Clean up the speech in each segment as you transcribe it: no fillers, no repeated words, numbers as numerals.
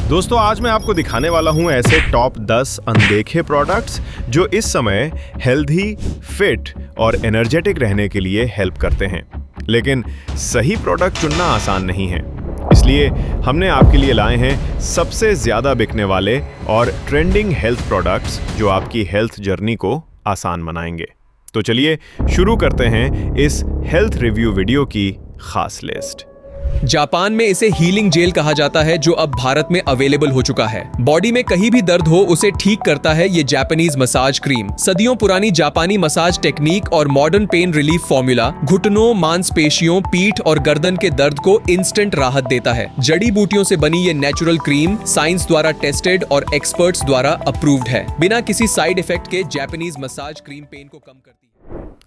दोस्तों आज मैं आपको दिखाने वाला हूं ऐसे टॉप 10 अनदेखे प्रोडक्ट्स जो इस समय हेल्दी, फिट और एनर्जेटिक रहने के लिए हेल्प करते हैं। लेकिन सही प्रोडक्ट चुनना आसान नहीं है, इसलिए हमने आपके लिए लाए हैं सबसे ज्यादा बिकने वाले और ट्रेंडिंग हेल्थ प्रोडक्ट्स जो आपकी हेल्थ जर्नी को आसान बनाएंगे। तो चलिए शुरू करते हैं इस हेल्थ रिव्यू वीडियो की खास लिस्ट। जापान में इसे हीलिंग जेल कहा जाता है जो अब भारत में अवेलेबल हो चुका है। बॉडी में कहीं भी दर्द हो उसे ठीक करता है ये जापानीज मसाज क्रीम। सदियों पुरानी जापानी मसाज टेक्निक और मॉडर्न पेन रिलीफ फॉर्मूला घुटनों, मांसपेशियों, पीठ और गर्दन के दर्द को इंस्टेंट राहत देता है। जड़ी बूटियों से बनी ये नेचुरल क्रीम साइंस द्वारा टेस्टेड और एक्सपर्ट्स द्वारा अप्रूव्ड है। बिना किसी साइड इफेक्ट के जापानीज मसाज क्रीम पेन को कम करती है।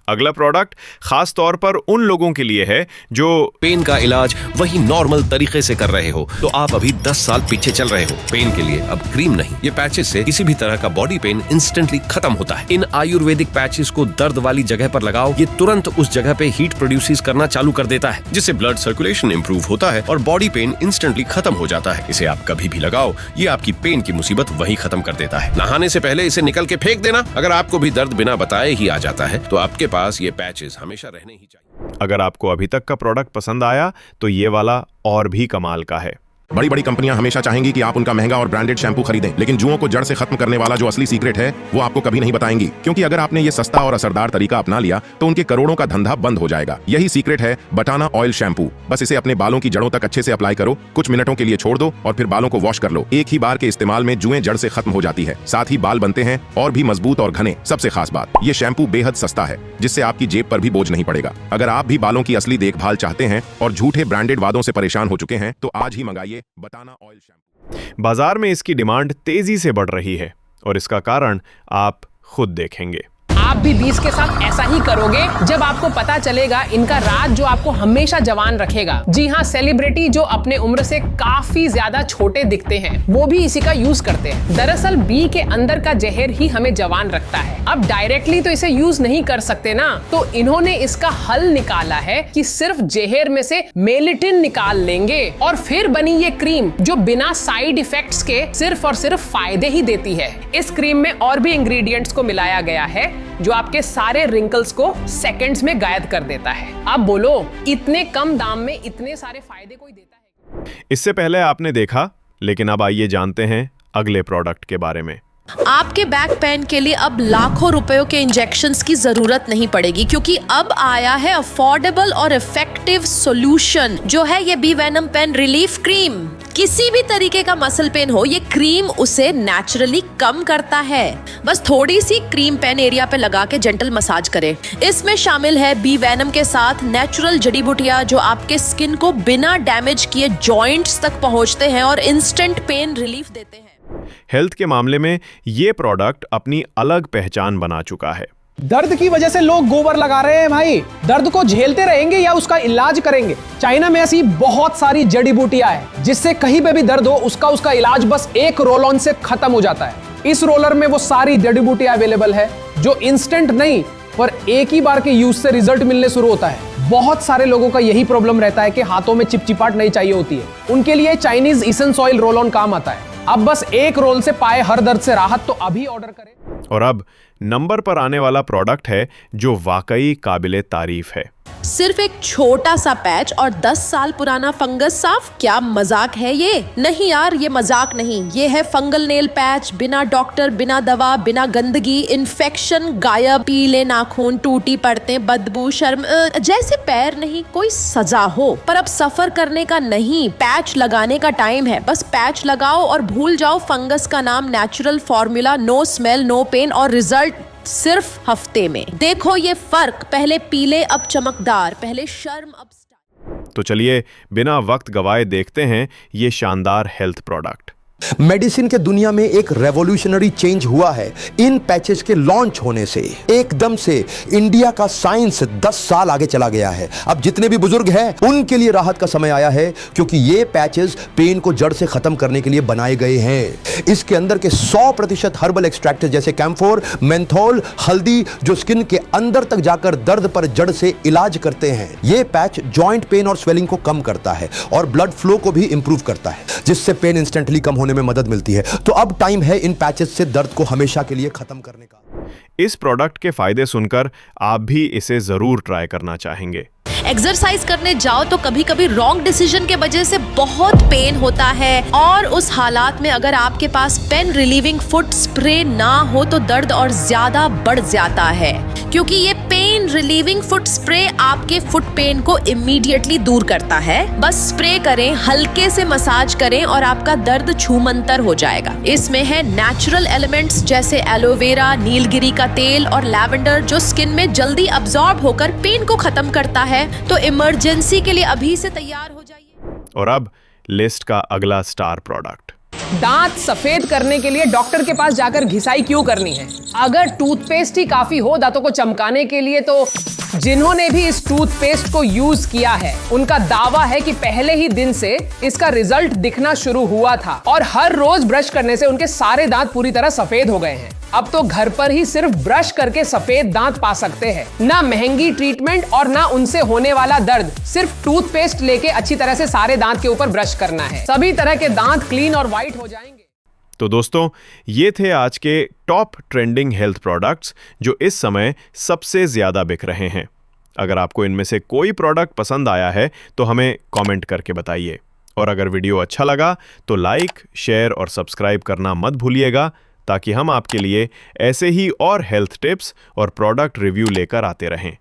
अगला प्रोडक्ट खास तौर पर उन लोगों के लिए है जो पेन का इलाज वही नॉर्मल तरीके से कर रहे हो, तो आप अभी 10 साल पीछे चल रहे हो। पेन के लिए अब क्रीम नहीं, ये पैचेस से किसी भी तरह का बॉडी पेन इंस्टेंटली खत्म होता है। इन आयुर्वेदिक पैचेस को दर्द वाली जगह पर लगाओ, ये तुरंत उस जगह पे हीट प्रोड्यूस करना चालू कर देता है, जिससे ब्लड सर्कुलेशन इंप्रूव होता है और बॉडी पेन इंस्टेंटली खत्म हो जाता है। इसे आप कभी भी लगाओ, ये आपकी पेन की मुसीबत वही खत्म कर देता है। नहाने से पहले इसे निकल के फेंक देना। अगर आपको भी दर्द बिना बताए ही आ जाता है तो आपके पास ये पैचेस हमेशा रहने ही चाहिए। अगर आपको अभी तक का प्रोडक्ट पसंद आया तो ये वाला और भी कमाल का है। बड़ी बड़ी कंपनियां हमेशा चाहेंगी कि आप उनका महंगा और ब्रांडेड शैंपू खरीदें, लेकिन जुओं को जड़ से खत्म करने वाला जो असली सीक्रेट है वो आपको कभी नहीं बताएंगी, क्योंकि अगर आपने ये सस्ता और असरदार तरीका अपना लिया तो उनके करोड़ों का धंधा बंद हो जाएगा। यही सीक्रेट है बटाना ऑयल शैम्पू। बस इसे अपने बालों की जड़ों तक अच्छे से अप्लाई करो, कुछ मिनटों के लिए छोड़ दो और फिर बालों को वॉश कर लो। एक ही बार के इस्तेमाल में जुएं जड़ से खत्म हो जाती है, साथ ही बाल बनते हैं और भी मजबूत और घने। सबसे खास बात, ये शैम्पू बेहद सस्ता है, जिससे आपकी जेब पर भी बोझ नहीं पड़ेगा। अगर आप भी बालों की असली देखभाल चाहते हैं और झूठे ब्रांडेड वादों से परेशान हो चुके हैं तो आज ही मंगाइए बटाना ऑयल। बाजार में इसकी डिमांड तेजी से बढ़ रही है और इसका कारण आप खुद देखेंगे। आप भी 20 के साथ ऐसा ही करोगे जब आपको पता चलेगा इनका राज जो आपको हमेशा जवान रखेगा। जी हाँ, सेलिब्रिटी जो अपने उम्र से काफी ज्यादा छोटे दिखते हैं वो भी इसी का यूज करते हैं। दरअसल बी के अंदर का जहर ही हमें जवान रखता है। अब डायरेक्टली तो इसे यूज नहीं कर सकते ना, तो इन्होंने इसका हल निकाला है कि सिर्फ जहर में से मेलेटिन निकाल लेंगे और फिर बनी ये क्रीम जो बिना साइड इफेक्ट्स के सिर्फ और सिर्फ फायदे ही देती है। इस क्रीम में और भी इंग्रेडिएंट्स को मिलाया गया है जो आपके सारे रिंकल्स को सेकंड्स में गायब कर देता है। अब बोलो, इतने कम दाम में इतने सारे फायदे कोई देता है? इससे पहले आपने देखा, लेकिन अब आइए जानते हैं अगले प्रोडक्ट के बारे में। आपके बैक पेन के लिए अब लाखों रुपयों के इंजेक्शंस की जरूरत नहीं पड़ेगी, क्योंकि अब आया है अफोर्डेबल और इफेक्टिव सॉल्यूशन जो है ये bee venom pain relief cream. किसी भी तरीके का मसल पेन हो, ये क्रीम उसे नेचुरली कम करता है। बस थोड़ी सी क्रीम पेन एरिया पे लगा के जेंटल मसाज करें। इसमें शामिल है बी वेनम के साथ नेचुरल जड़ी बूटियां जो आपके स्किन को बिना डैमेज किए जॉइंट्स तक पहुंचते हैं और इंस्टेंट पेन रिलीफ देते हैं। हेल्थ के मामले में ये प्रोडक्ट अपनी अलग पहचान बना चुका है। दर्द की वजह से लोग गोबर लगा रहे हैं भाई। दर्द को झेलते रहेंगे या उसका इलाज करेंगे? चाइना में ऐसी बहुत सारी जड़ी बूटियां हैं जिससे कहीं पे भी दर्द हो उसका इलाज बस एक रोल ऑन से खत्म हो जाता है। इस रोलर में वो सारी जड़ी बूटियां अवेलेबल है जो इंस्टेंट नहीं पर एक ही बार के यूज से रिजल्ट मिलने शुरू होता है। बहुत सारे लोगों का यही प्रॉब्लम रहता है कि हाथों में चिपचिपाहट नहीं चाहिए होती है। उनके लिए Chinese essence oil roll on काम आता है। अब बस एक रोल से पाए हर दर्द से राहत, तो अभी ऑर्डर करें। और अब नंबर पर आने वाला प्रोडक्ट है जो वाकई काबिले तारीफ है। सिर्फ एक छोटा सा पैच और 10 साल पुराना फंगस साफ। क्या मजाक है ये? नहीं यार, ये मजाक नहीं, ये है फंगल नेल पैच। बिना डॉक्टर, बिना दवा, बिना गंदगी, इन्फेक्शन गायब, पीले नाखून, टूटी पड़ते, बदबू, शर्म, जैसे पैर नहीं कोई सजा हो। पर अब सफर करने का नहीं, पैच लगाने का टाइम है। बस पैच लगाओ और भूल जाओ फंगस का नाम। Natural formula, no smell, no pain और रिजल्ट सिर्फ हफ्ते में। देखो ये फर्क, पहले पीले अब चमकदार, पहले शर्म अब स्टाइल। तो चलिए बिना वक्त गवाए देखते हैं ये शानदार हेल्थ प्रोडक्ट। मेडिसिन के दुनिया में एक रेवोल्यूशनरी चेंज हुआ है इन पैचेस के लॉन्च होने से। एकदम से इंडिया का साइंस 10 साल आगे चला गया है। अब जितने भी बुजुर्ग हैं उनके लिए राहत का समय आया है, क्योंकि ये पैचेस पेन को जड़ से खत्म करने के लिए बनाए गए हैं। इसके अंदर के 100% हर्बल एक्सट्रैक्ट जैसे कैम्फोर, मेंथोल, हल्दी जो स्किन के अंदर तक जाकर दर्द पर जड़ से इलाज करते हैं। ये पैच जॉइंट पेन और स्वेलिंग को कम करता है और ब्लड फ्लो को भी इंप्रूव करता है, जिससे पेन इंस्टेंटली कम होने होने में मदद मिलती है। तो अब टाइम है इन पैचेस से दर्द को हमेशा के लिए खत्म करने का। इस प्रोडक्ट के फायदे सुनकर आप भी इसे जरूर ट्राई करना चाहेंगे। एक्सरसाइज करने जाओ तो कभी कभी रॉन्ग डिसीजन के वजह से बहुत पेन होता है, और उस हालात में अगर आपके पास पेन रिलीविंग फुट स्प्रे ना हो तो दर्द और ज्यादा बढ़ जाता है, क्योंकि ये पेन रिलीविंग फुट स्प्रे आपके फुट पेन को इमीडिएटली दूर करता है। बस स्प्रे करें, हल्के से मसाज करें और आपका दर्द छूमंतर हो जाएगा। इसमें है नेचुरल एलिमेंट्स जैसे एलोवेरा, नीलगिरी का तेल और लैवेंडर, जो स्किन में जल्दी अब्सॉर्ब होकर पेन को खत्म करता है। तो इमरजेंसी के लिए अभी से तैयार हो जाइए। और अब लिस्ट का अगला स्टार प्रोडक्ट। दांत सफेद करने के लिए डॉक्टर के पास जाकर घिसाई क्यों करनी है? अगर टूथपेस्ट ही काफी हो दांतों को चमकाने के लिए, तो जिन्होंने भी इस टूथपेस्ट को यूज किया है उनका दावा है कि पहले ही दिन से इसका रिजल्ट दिखना शुरू हुआ था और हर रोज ब्रश करने से उनके सारे दांत पूरी तरह सफेद हो गए हैं। अब तो घर पर ही सिर्फ ब्रश करके सफेद दांत पा सकते हैं। ना महंगी ट्रीटमेंट और ना उनसे होने वाला दर्द, सिर्फ टूथपेस्ट लेके अच्छी तरह से सारे दांत के ऊपर ब्रश करना है। सभी तरह के दांत क्लीन और व्हाइट हो जाएंगे। तो दोस्तों, ये थे आज के टॉप ट्रेंडिंग हेल्थ प्रोडक्ट्स जो इस समय सबसे ज्यादा बिक रहे हैं। अगर आपको इनमें से कोई प्रोडक्ट पसंद आया है तो हमें कमेंट करके बताइए, और अगर वीडियो अच्छा लगा तो लाइक, शेयर और सब्सक्राइब करना मत भूलिएगा, ताकि हम आपके लिए ऐसे ही और हेल्थ टिप्स और प्रोडक्ट रिव्यू लेकर आते रहें।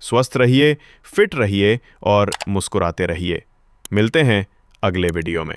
स्वस्थ रहिए, फिट रहिए और मुस्कुराते रहिए। मिलते हैं अगले वीडियो में।